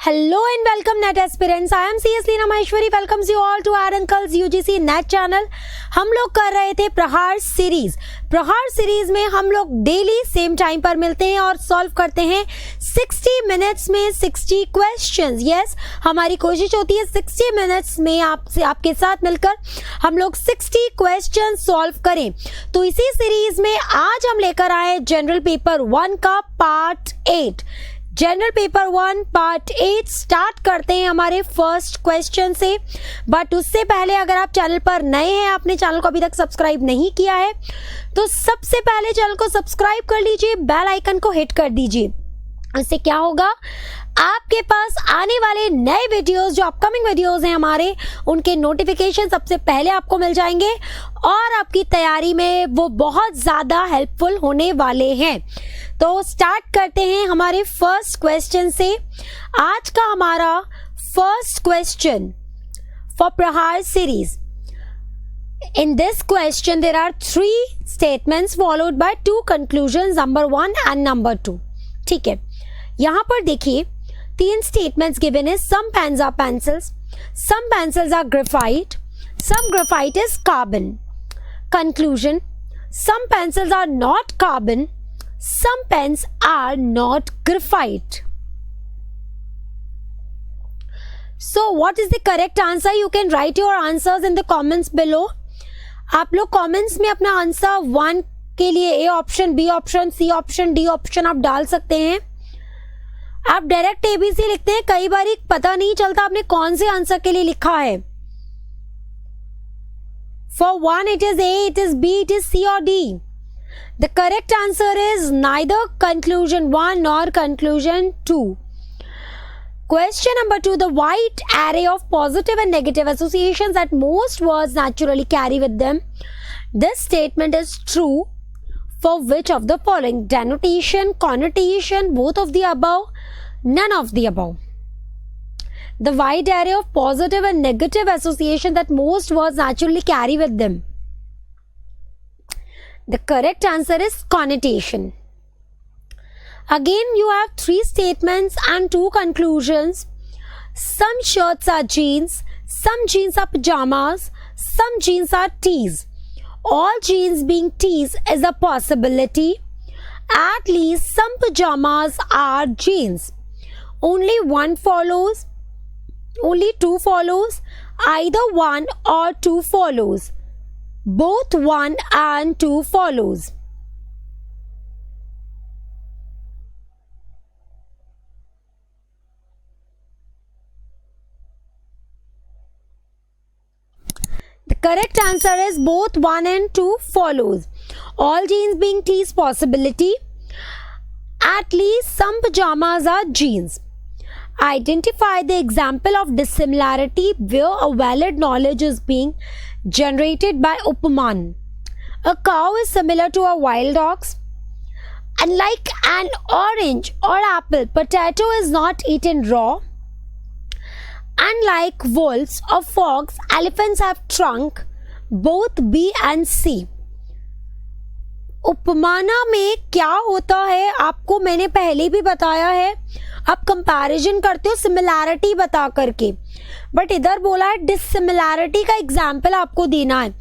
Hello and welcome NET aspirants. I am CS Leena Maheshwari. Welcomes you all to Eduncle's UGC NET channel. हम लोग कर रहे थे प्रहार सीरीज. प्रहार सीरीज में हम लोग डेली सेम टाइम पर मिलते हैं और सॉल्व करते हैं 60 मिनट्स में 60 क्वेश्चंस. यस, हमारी कोशिश होती है 60 मिनट्स में आपके साथ मिलकर हम लोग 60 क्वेश्चन सॉल्व करें. तो इसी सीरीज में आज हम लेकर आए जनरल पेपर 1 का part 8. General paper 1 part 8 start करते हैं हमारे फर्स्ट क्वेश्चन से. बट उससे पहले अगर आप चैनल पर नए हैं, आपने चैनल को अभी तक सब्सक्राइब नहीं किया है, तो सबसे पहले चैनल को सब्सक्राइब कर लीजिए, बेल आइकन को हिट कर दीजिए. इससे क्या होगा, आपके पास आने वाले नए वीडियोस, जो अपकमिंग वीडियोस हैं हमारे, उनके नोटिफिकेशन सबसे पहले आपको मिल जाएंगे और आपकी तैयारी में वो बहुत ज़्यादा हेल्पफुल होने वाले हैं. तो स्टार्ट करते हैं हमारे फर्स्ट क्वेश्चन से. आज का हमारा फर्स्ट क्वेश्चन फॉर प्रहार series. In this question there are 3 statements followed by 2 conclusions, number 1 and number 2. ठीक है, यहाँ पर देखिए 3 statements given is some pens are pencils, some pencils are graphite, some graphite is carbon. Conclusion: some pencils are not carbon, some pens are not graphite. So what is the correct answer? You can write your answers in the comments below. आप लोग comments में अपना answer 1 के लिए A option, B option, C option, D option आप डाल सकते हैं. आप डायरेक्ट एबीसी लिखते हैं, कई बार पता नहीं चलता आपने कौन से आंसर के लिए लिखा है. For 1 it is A, it is B, it is C or D. The correct answer is neither conclusion 1 nor conclusion 2. Question number 2. The wide array of positive and negative associations that most words naturally carry with them. This statement is true for which of the following? Denotation, connotation, both of the above, none of the above. The wide array of positive and negative associations that most words naturally carry with them. The correct answer is connotation. Again, you have 3 statements and 2 conclusions. Some shirts are jeans, some jeans are pajamas, some jeans are tees. All jeans being tees is a possibility. At least some pajamas are jeans. Only 1 follows, only 2 follows, either 1 or 2 follows. Both 1 and 2 follows. The correct answer is both 1 and 2 follows. All jeans being tees possibility. At least some pajamas are jeans. Identify the example of dissimilarity where a valid knowledge is being generated by Upaman. A cow is similar to a wild ox. Unlike an orange or apple, potato is not eaten raw. Unlike wolves or fox, elephants have trunk. Both B and C. उपमाना में क्या होता है आपको मैंने पहले भी बताया है. आप कंपैरिजन करते हो सिमिलैरिटी बता करके, बट इधर बोला है डिसिमिलैरिटी का एग्जाम्पल आपको देना है.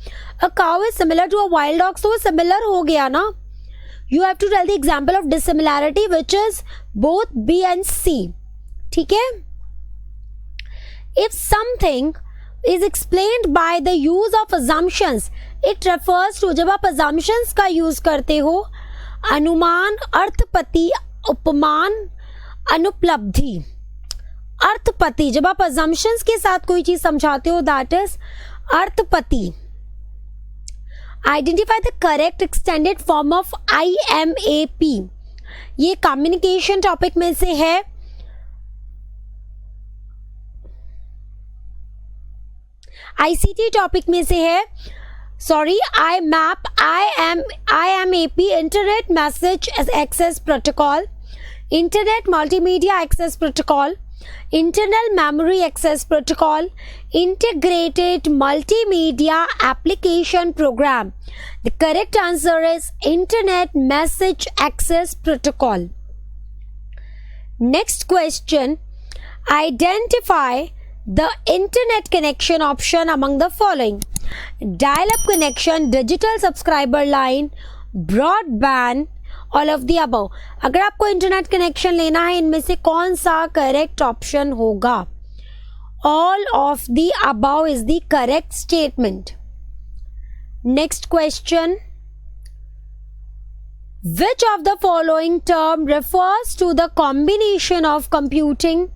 A cow is similar to a wild dog, तो वो सिमिलर हो गया ना. You have to tell the example of dissimilarity which is both B and C. ठीक है. If something is explained by the use of assumptions, it refers to जब आप assumptions का use करते हो, अनुमान, अर्थपति, उपमान, अनुपलब्धि. अर्थपति जब आप assumptions के साथ कोई चीज समझाते हो, that is अर्थपति. Identify the correct extended form of IMAP. ये कम्युनिकेशन टॉपिक में से है. ICT टॉपिक में से है. Sorry, IMAP internet message access protocol, internet multimedia access protocol, internal memory access protocol, integrated multimedia application program. The correct answer is internet message access protocol. Next question. Identify the internet connection option among the following: dial-up connection, digital subscriber line, broadband, all of the above. अगर आपको internet connection लेना है, इनमें से कौन सा correct option होगा? All of the above is the correct statement. Next question. Which of the following term refers to the combination of computing,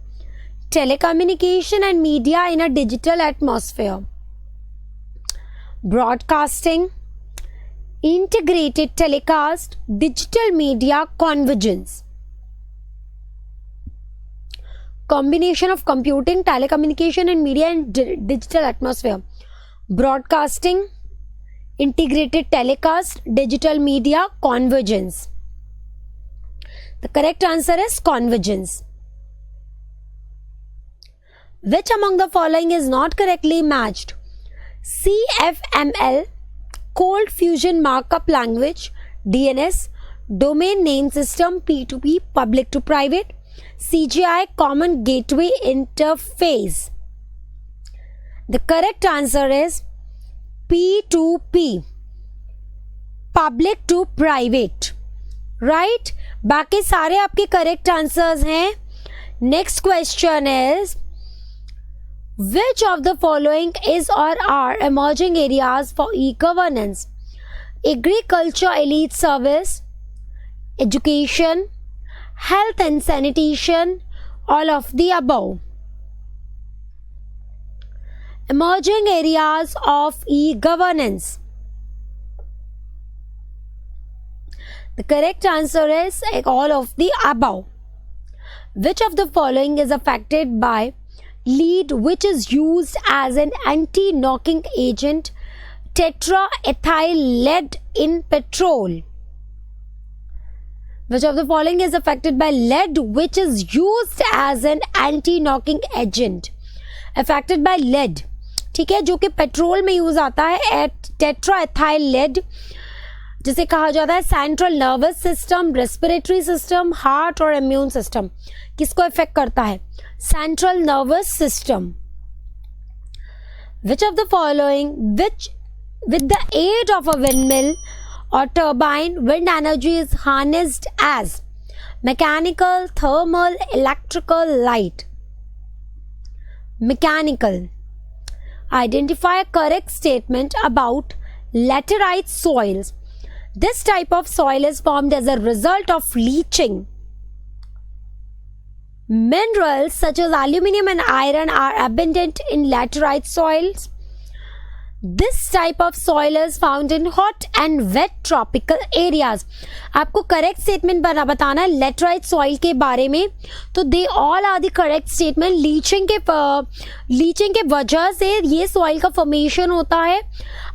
telecommunication and media in a digital atmosphere? Broadcasting, integrated telecast, digital media, convergence. Combination of computing, telecommunication and media in digital atmosphere. Broadcasting, integrated telecast, digital media, convergence. The correct answer is convergence. Which among the following is not correctly matched? CFML, Cold Fusion Markup Language, DNS, Domain Name System, P2P, Public to Private, CGI, Common Gateway Interface. The correct answer is P2P, Public to Private. Right? बाकी सारे आपके correct answers हैं. Next question is, which of the following is or are emerging areas for e-governance? Agriculture elite service, education, health and sanitation, all of the above. Emerging areas of e-governance. The correct answer is all of the above. Which of the following is affected by lead, which is used as an anti-knocking agent, tetraethyl lead in petrol? Which of the following is affected by lead, which is used as an anti-knocking agent? Affected by lead, ठीक है, जो कि petrol में use आता है. टेट्राएथाइल lead, जिसे कहा जाता है central nervous system, respiratory system, heart और इम्यून सिस्टम. किसको इफेक्ट करता है? Central nervous system. Which of the following, which with the aid of a windmill or turbine, wind energy is harnessed as mechanical, thermal, electrical, light? Mechanical. Identify a correct statement about laterite soils. This type of soil is formed as a result of leaching. Minerals such as aluminium and iron are abundant in laterite soils. This type of soil is found in hot and wet tropical areas. आपको correct statement बताना है laterite soil के बारे में. तो they all are the correct statement. Leaching के वजह से ये सॉइल का फॉर्मेशन होता है.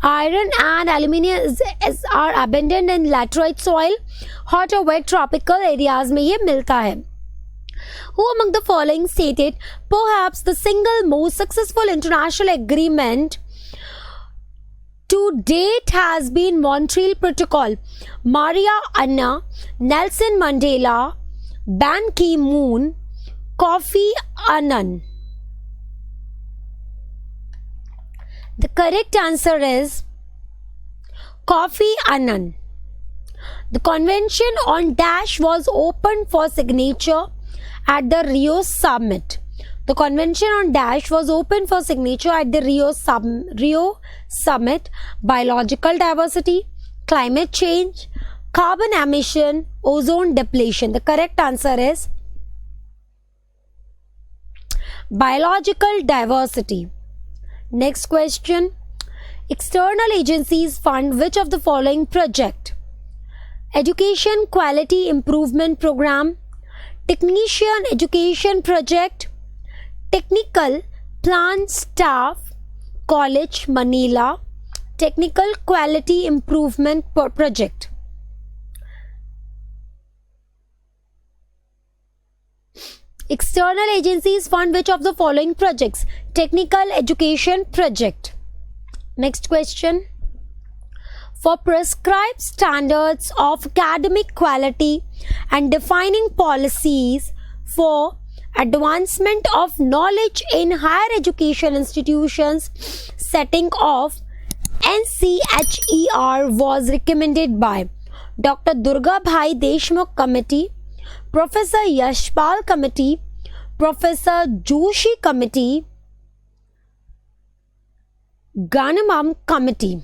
Iron and aluminium are abundant in laterite soil. Hot और वेट ट्रॉपिकल एरियाज में ये मिलता है. Who among the following stated perhaps the single most successful international agreement to date has been Montreal Protocol? Maria Anna, Nelson Mandela, Ban Ki-moon, Kofi Annan. The correct answer is Kofi Annan. The convention on Dash was opened for signature at the Rio Summit. The convention on Dash was open for signature at the Rio Summit. Biological diversity, climate change, carbon emission, ozone depletion. The correct answer is biological diversity. Next question. External agencies fund which of the following project? Education Quality Improvement Program, Technician Education Project, Technical Plant Staff College Manila, Technical Quality Improvement Project. External agencies fund which of the following projects? Technical Education Project. Next question. For prescribed standards of academic quality and defining policies for advancement of knowledge in higher education institutions setting of NCHER was recommended by Dr. Durga Bhai Deshmukh Committee, Professor Yashpal Committee, Professor Joshi Committee, Ganamam Committee.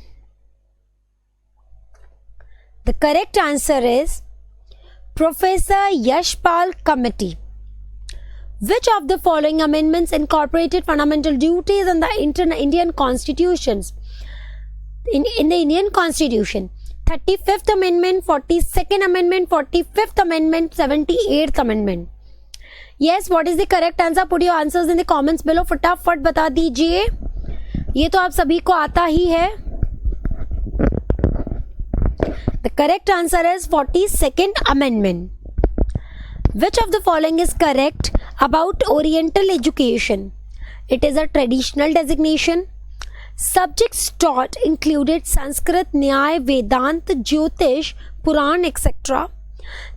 The correct answer is Professor Yashpal Committee. Which of the following amendments incorporated fundamental duties in the Indian constitutions? In the Indian Constitution, 35th Amendment, 42nd Amendment, 45th Amendment, 78th Amendment. Yes, what is the correct answer? Put your answers in the comments below. फटाफट बता दीजिए. ये तो आप सभी को आता ही है. The correct answer is 42nd Amendment. Which of the following is correct about Oriental education? It is a traditional designation. Subjects taught included Sanskrit, Nyaya, Vedanta, Jyotish, Puran, etc.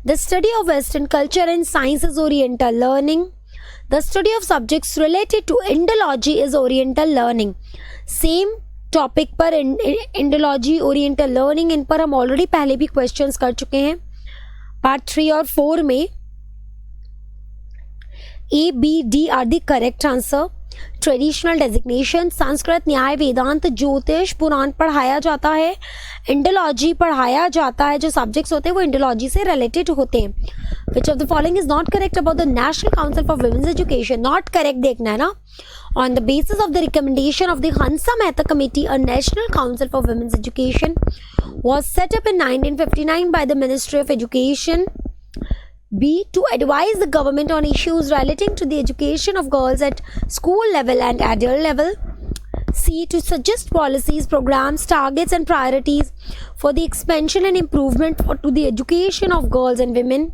The study of Western culture and science is Oriental learning. The study of subjects related to Indology is Oriental learning. Same topic पर Indology, oriental learning, इन पर हम already पहले भी questions कर चुके हैं part 3 और 4 में. A, B, D are the correct answer. Traditional designation, Sanskrit, Nyaya, Vedanta, ज्योतिष, पुराण पढ़ाया जाता है. इंडोलॉजी पढ़ाया जाता है. जो सब्जेक्ट्स होते हैं वो इंडोलॉजी से रिलेटेड होते हैं. Which of the following is not correct about the national council for women's education? Not correct देखना है ना. On the basis of the recommendation of the Hansa Mehta Committee, a National Council for Women's Education was set up in 1959 by the Ministry of Education. B, to advise the government on issues relating to the education of girls at school level and adult level. C, to suggest policies, programs, targets and priorities for the expansion and improvement to the education of girls and women.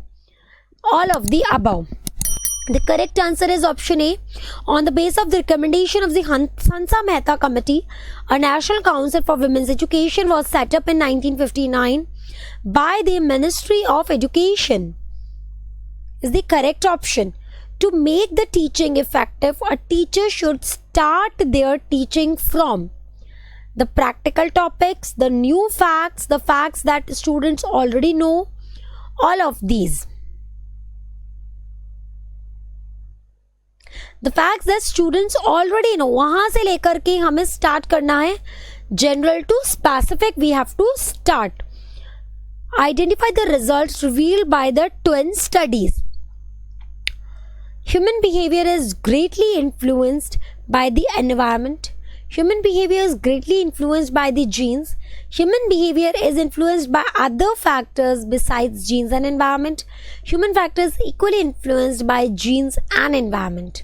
All of the above. The correct answer is option A. On the basis of the recommendation of the Hansa Mehta Committee, a National Council for Women's Education was set up in 1959 by the Ministry of Education. Is the correct option. To make the teaching effective, a teacher should start their teaching from the practical topics, the new facts, the facts that students already know, all of these. The facts that students already know, वहाँ से लेकर के हमें start करना है. General to specific we have to start. Identify the results revealed by the twin studies. Human behavior is greatly influenced by the environment. Human behavior is greatly influenced by the genes. Human behavior is influenced by other factors besides genes and environment. Human factor is equally influenced by genes and environment.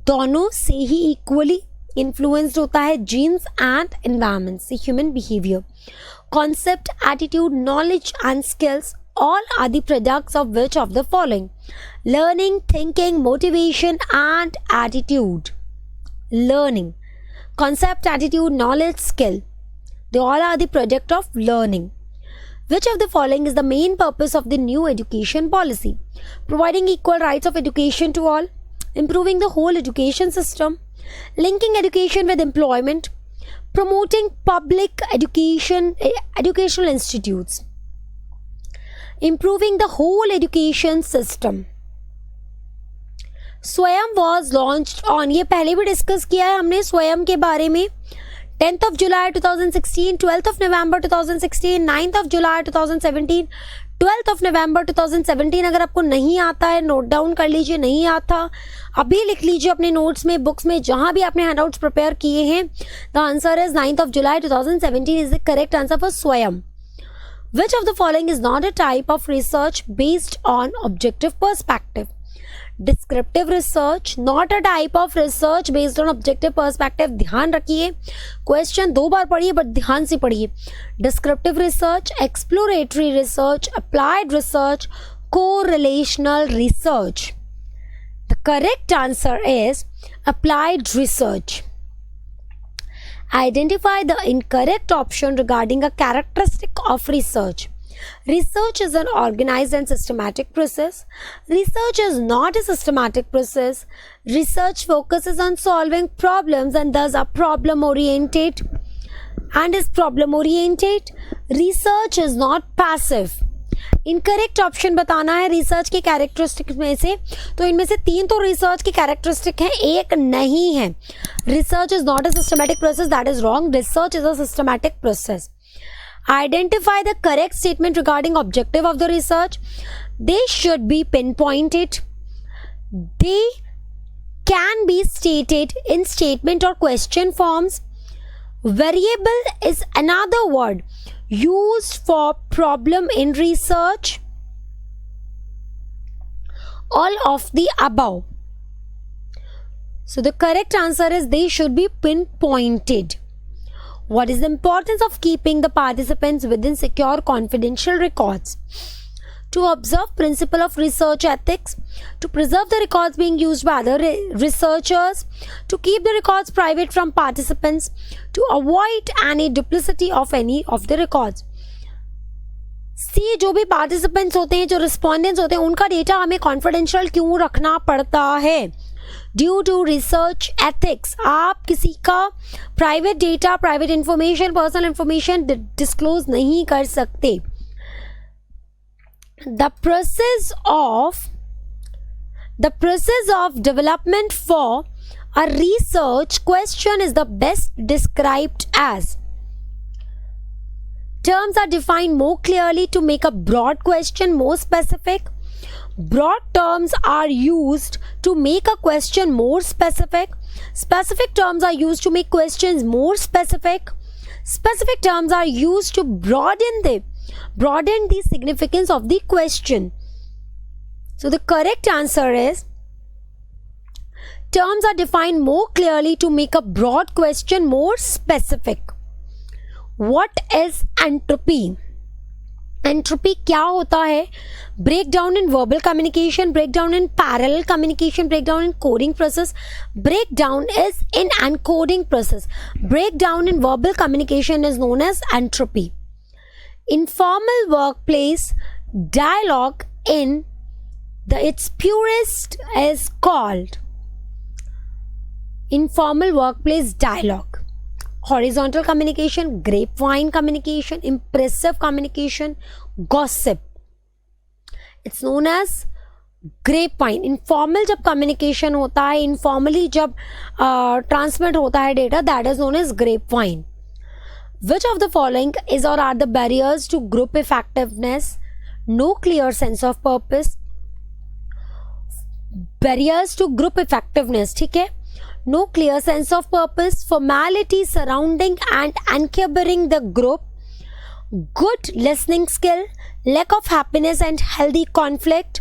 दोनों से ही equally influenced होता है genes and environment से human behavior. Concept, attitude, knowledge and skills all are the products of which of the following? Learning, thinking, motivation and attitude. Learning. Concept, attitude, knowledge, skill. They all are the product of learning. Which of the following is the main purpose of the new education policy? Providing equal rights of education to all. Improving the whole education system. Linking education with employment. Promoting public education, educational institutes. Improving the whole education system. स्वयं was launched on, ये पहले भी discuss किया है हमने स्वयं के बारे में. 10th of July 2016, 12th of November 2016, 9th of July 2017, 12th of November 2017. अगर आपको नहीं आता है नोट डाउन कर लीजिए. नहीं आता अभी लिख लीजिए अपने नोट्स में, बुक्स में, जहां भी आपने हैंडआउट्स प्रिपेयर किए हैं. The answer is 9th of July 2017 is the correct answer for स्वयं. Which of the following is not a type of research based on objective perspective? Descriptive research, not a type of research based on objective perspective. ध्यान रखिए, question 2 बार पढ़िए but ध्यान से पढ़िए. Descriptive research, exploratory research, applied research, correlational research. The correct answer is applied research. Identify the incorrect option regarding a characteristic of research. Research is an organized and systematic process. Research is not a systematic process. Research focuses on solving problems and thus are problem oriented and is problem oriented. Research is not passive. Incorrect option बताना है research के characteristic में से, तो इनमें से 3 तो research की कैरेक्टरिस्टिक है, एक नहीं है. Research is not a systematic process, that is wrong. Research is a systematic process. Identify the correct statement regarding objective of the research. They should be pinpointed. They can be stated in statement or question forms. Variable is another word used for problem in research. All of the above. So the correct answer is they should be pinpointed. What is the importance of keeping the participants within secure confidential records? To observe principle of research ethics, to preserve the records being used by other researchers, to keep the records private from participants, to avoid any duplicity of any of the records. See, जो भी participants होते हैं, जो respondents होते हैं, उनका data हमें confidential क्यों रखना पड़ता है? Due to research ethics, आप किसी का private data, private information, personal information disclose नहीं कर सकते. The process of development for a research question is the best described as. Terms are defined more clearly to make a broad question more specific. Broad terms are used to make a question more specific. Specific terms are used to make questions more specific. Specific terms are used to broaden the significance of the question. So the correct answer is terms are defined more clearly to make a broad question more specific. What is entropy? Entropy क्या होता है? Breakdown in verbal communication, breakdown in parallel communication, breakdown in coding process. Breakdown is in encoding process. Breakdown in verbal communication is known as entropy. Informal workplace dialogue in its purest is called informal workplace dialogue. Horizontal communication, grapevine communication, impressive communication, gossip. It's known as grapevine. Informal जब communication होता है, informally जब transmit होता है data, that is known as grapevine. Which of the following is or are the barriers to group effectiveness? No clear sense of purpose. Barriers to group effectiveness, ठीक है? No clear sense of purpose, formality surrounding and encumbering the group, good listening skill, lack of happiness and healthy conflict.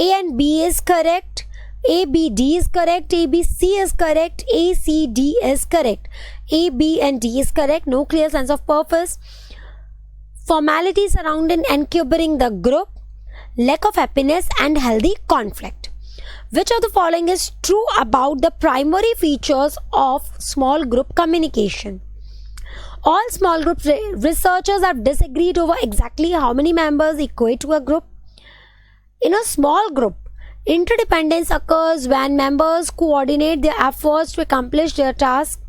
A and B is correct. A, B, D is correct. A, B, C is correct. A, C, D is correct. A, B and D is correct. No clear sense of purpose, formality surrounding and encumbering the group, lack of happiness and healthy conflict. Which of the following is true about the primary features of small group communication? All small group researchers have disagreed over exactly how many members equate to a group. In a small group, interdependence occurs when members coordinate their efforts to accomplish their task.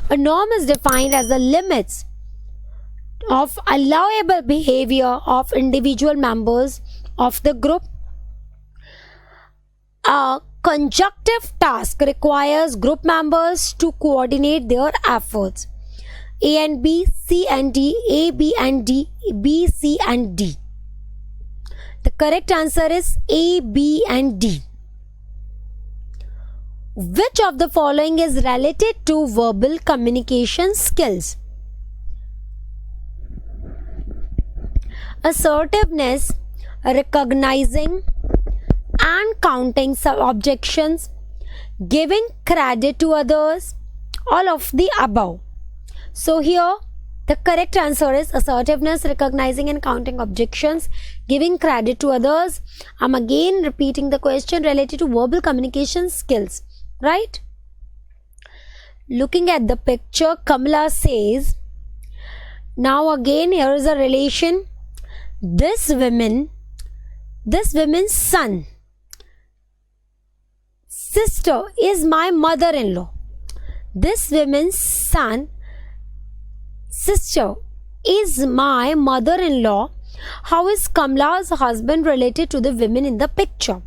A norm is defined as the limits of allowable behavior of individual members of the group. A conjunctive task requires group members to coordinate their efforts. A and B, C and D, A, B and D, B, C and D. The correct answer is A, B and D. Which of the following is related to verbal communication skills? Assertiveness, recognizing and counting objections, giving credit to others, all of the above. So here the correct answer is assertiveness, recognizing and counting objections, giving credit to others. I'm again repeating the question related to verbal communication skills, right? Looking at the picture, Kamala says, Now again, here is a relation. This woman's son, sister is my mother-in-law. This woman's son, sister is my mother-in-law. How is Kamla's husband related to the women in the picture?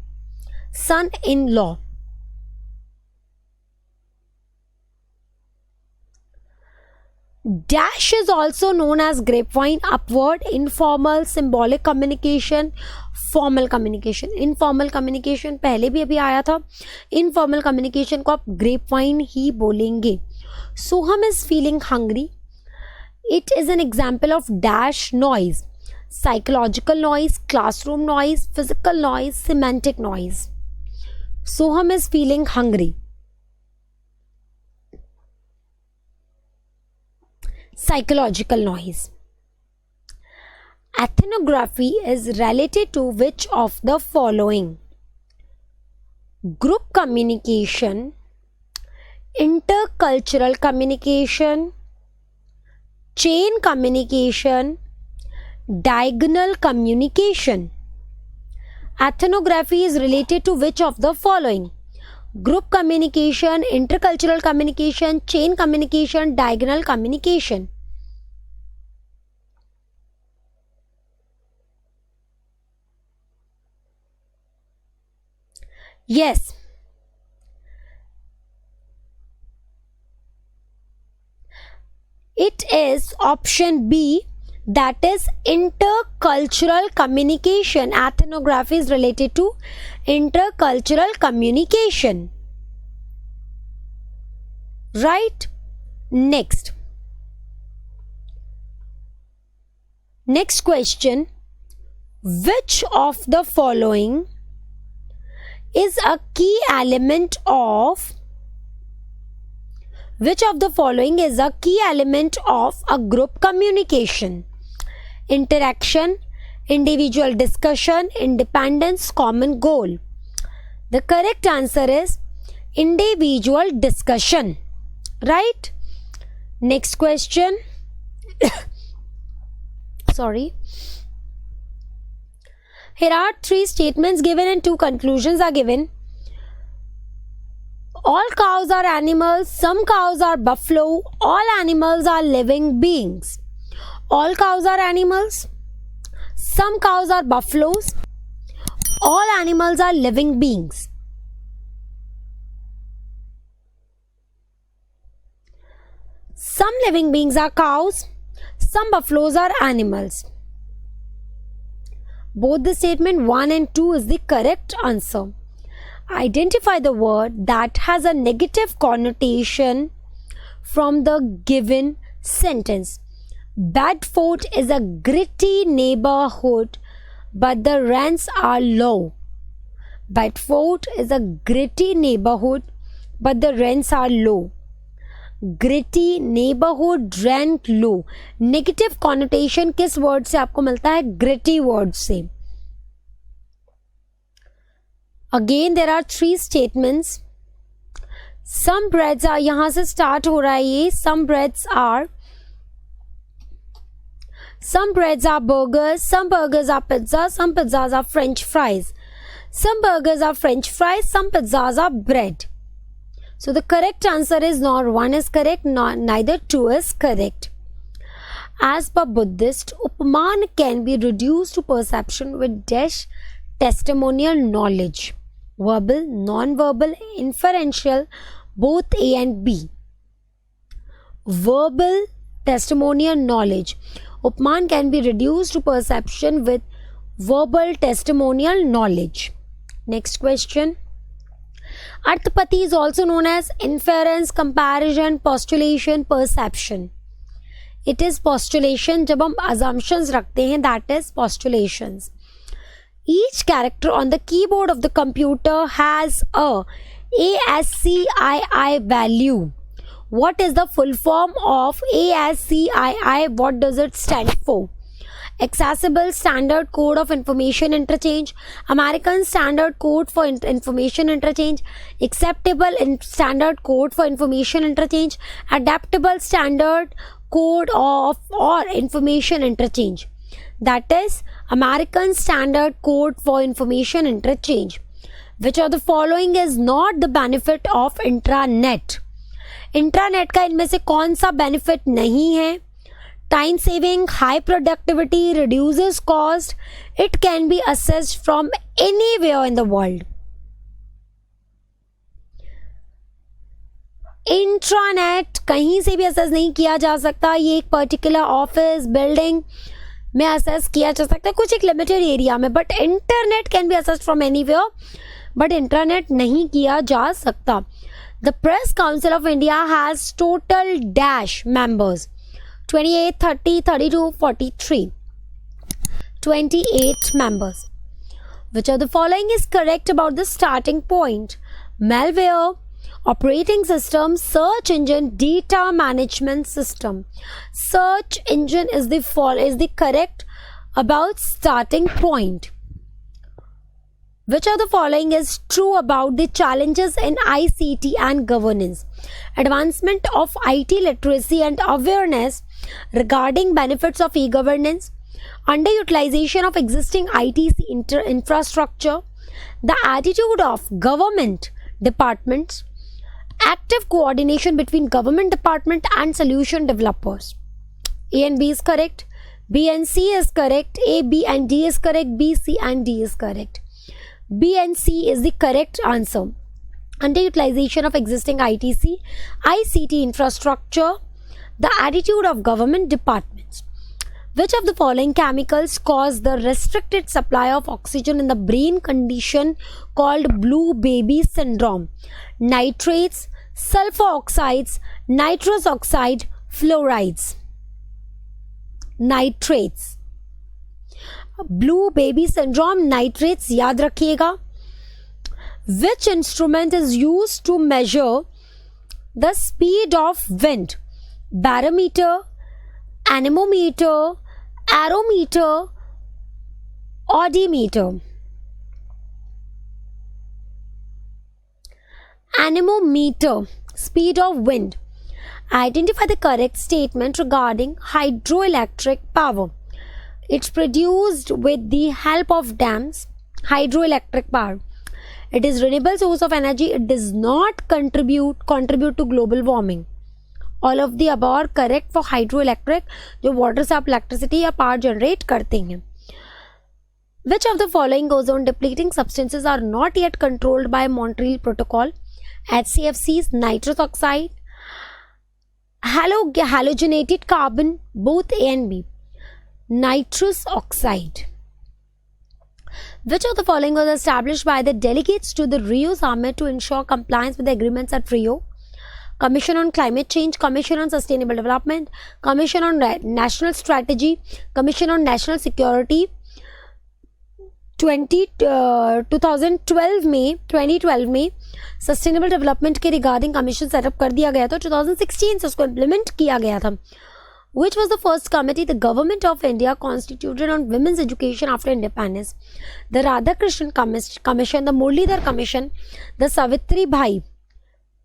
Son-in-law. Dash is also known as grapevine. Upward, informal, symbolic communication, formal communication. Informal communication पहले भी अभी आया था. Informal communication को आप grapevine ही बोलेंगे. Soham is feeling hungry. It is an example of dash noise. Psychological noise, classroom noise, physical noise, semantic noise. Soham is feeling hungry. Psychological noise. Ethnography is related to which of the following? Group communication, intercultural communication, chain communication, diagonal communication. Ethnography is related to which of the following? Group communication, intercultural communication, chain communication, diagonal communication. Yes. It is option B, that is intercultural communication. Ethnography is related to intercultural communication. Right? Next question. Which of the following is a key element of a group communication? Interaction, individual discussion, independence, common goal. The correct answer is individual discussion. Right? Next question. Sorry. Here are 3 statements given and 2 conclusions are given. All cows are animals, some cows are buffalo, all animals are living beings. All cows are animals, some cows are buffaloes, all animals are living beings. Some living beings are cows, some buffaloes are animals. Both the statement 1 and 2 is the correct answer. Identify the word that has a negative connotation from the given sentence. Bedford is a gritty neighborhood, but the rents are low. Bedford is a gritty neighborhood, but the rents are low. Gritty neighborhood, rent low. Negative connotation किस word से आपको मिलता है? Gritty word से. Again there are 3 statements. Some breads are, यहाँ से start हो रहा है ये. Some breads are burgers, some burgers are pizza, some pizzas are french fries. Some burgers are french fries, some pizzas are bread. So the correct answer is not 1 is correct, neither 2 is correct. As per Buddhist, Upman can be reduced to perception with dash testimonial knowledge. Verbal, non-verbal, inferential, both A and B. Verbal testimonial knowledge. Upman can be reduced to perception with verbal testimonial knowledge. Next question. Arthapati is also known as inference, comparison, postulation, perception. It is postulation. जब हम assumptions रखते हैं, that is postulations. Each character on the keyboard of the computer has a ASCII value. What is the full form of ASCII? What does it stand for? Accessible Standard Code of Information Interchange, American Standard Code for Information Interchange, Acceptable Standard Code for Information Interchange, Adaptable Standard Code of or Information Interchange. That is American Standard Code for Information Interchange. Which of the following is not the benefit of intranet? Intranet का इनमें से कौन सा benefit नहीं है? Time saving, high productivity, reduces cost, it can be assessed from anywhere in the world. Intranet कहीं से भी असेस नहीं किया जा सकता. ये एक पर्टिकुलर ऑफिस बिल्डिंग में असेस किया जा सकता है, कुछ एक लिमिटेड एरिया में. But internet can be assessed from anywhere, but internet नहीं किया जा सकता. The Press Council of India has total dash members 28, 30, 32, 43. 28 members. Which of the following is correct about the starting point? Malware, operating system, search engine, data management system. Search engine is the correct about starting point. Which of the following is true about the challenges in ICT and governance? Advancement of IT literacy and awareness regarding benefits of e-governance, underutilization of existing IT infrastructure, the attitude of government departments, active coordination between government department and solution developers. A and B is correct. B and C is correct. A, B and D is correct. B, C and D is correct. B and C is the correct answer. Underutilization of existing ICT infrastructure, the attitude of government departments. Which of the following chemicals cause the restricted supply of oxygen in the brain condition called blue baby syndrome? Nitrates, sulfur oxides, nitrous oxide, fluorides. Nitrates. Blue baby syndrome, nitrates याद रखिएगा. Which instrument is use to measure the speed of wind? Barometer, anemometer, aerometer, audiometer. Anemometer, speed of wind. Identify the correct statement regarding hydroelectric power. It's produced with the help of dams. Hydroelectric power. It is renewable source of energy. It does not contribute to global warming. All of the above are correct for hydroelectric, जो water से आप electricity या power generate करते हैं. Which of the following ozone depleting substances are not yet controlled by Montreal Protocol? HCFCs, nitrous oxide, halogenated carbon, both A and B. Nitrous oxide. Which of the following was established by the delegates to the Rio Summit to ensure compliance with the agreements at Rio? Commission on Climate Change, Commission on Sustainable Development, Commission on National Strategy, Commission on National Security. 2012 में sustainable development के regarding commission setup कर दिया गया था. 2016 से उसको implement किया गया था. Which was the first committee the government of India constituted on women's education after independence? The Radhakrishnan Commission, the Muralidhar Commission, the Savitribai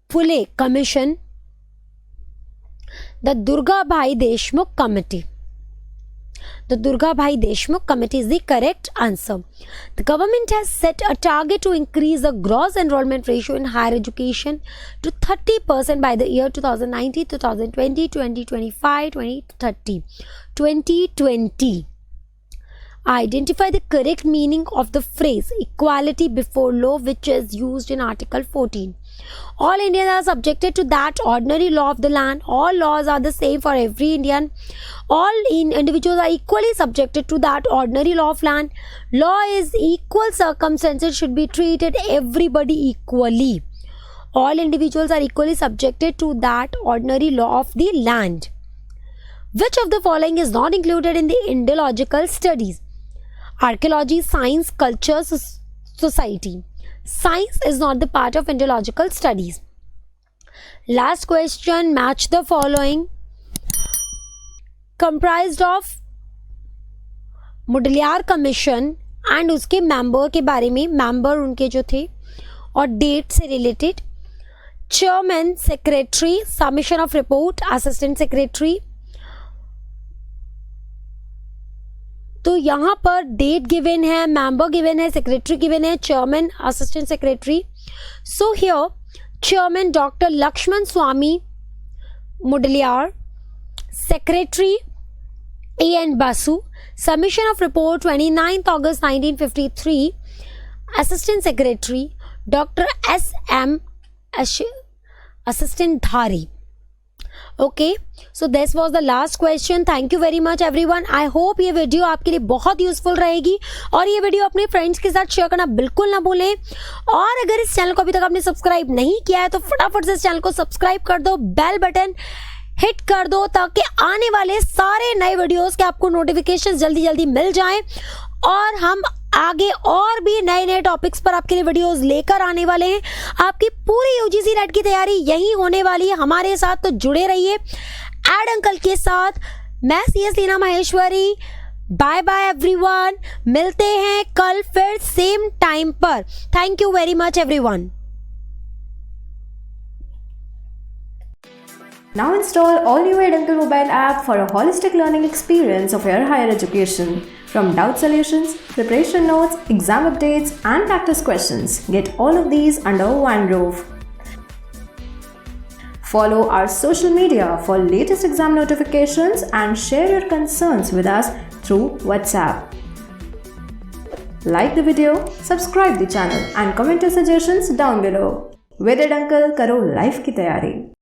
Phule Commission, the Durgabhai Deshmukh Committee. The Durgabhai Deshmukh Committee is the correct answer. The government has set a target to increase the gross enrollment ratio in higher education to 30% by the year 2019, 2020, 2025, 2030. 2020. Identify the correct meaning of the phrase equality before law, which is used in Article 14. All Indians are subjected to that ordinary law of the land. All laws are the same for every Indian. All individuals are equally subjected to that ordinary law of land. Law is equal circumstances should be treated everybody equally. All individuals are equally subjected to that ordinary law of the land. Which of the following is not included in the Indological studies? Archaeology, science, culture, society. Science is not the part of Indological studies. Last question, match the following. Comprised of Mudaliar commission and उसके member के बारे में, member उनके जो थे और date से related. Chairman, secretary, submission of report, assistant secretary, तो यहाँ पर डेट गिवन है, मेंबर गिवन है, सेक्रेटरी गिवन है, chairman, assistant secretary. So here chairman doctor Lakshmanaswami Mudaliar, secretary A.N. Basu, submission of report 29th August 1953, assistant secretary Dr. S.M. assistant Dhari. Okay, so this was the last question. Thank you very much everyone. I hope ये video आपके लिए बहुत useful रहेगी और ये video अपने friends के साथ शेयर करना बिल्कुल ना भूलें. और अगर इस चैनल को अभी तक आपने सब्सक्राइब नहीं किया है तो फटाफट से इस चैनल को सब्सक्राइब कर दो, बेल बटन हिट कर दो ताकि आने वाले सारे नए वीडियोस के आपको नोटिफिकेशन जल्दी जल्दी मिल जाएं. और हम आगे और भी नए नए टॉपिक्स पर आपके लिए वीडियोस लेकर आने वाले हैं. आपकी पूरी यूजीसी नेट की तैयारी यही होने वाली है हमारे साथ, तो जुड़े रहिए एडंकल के साथ. मैं CS Leena Maheshwari. Bye bye everyone. मिलते हैं कल फिर सेम टाइम पर. Thank you very much everyone. Now install all new Eduncle mobile app for a holistic learning experience of your higher education. From doubt solutions, preparation notes, exam updates and practice questions, get all of these under one roof. Follow our social media for latest exam notifications and share your concerns with us through WhatsApp. Like the video, subscribe the channel and comment your suggestions down below. With Eduncle, karo life की तैयारी.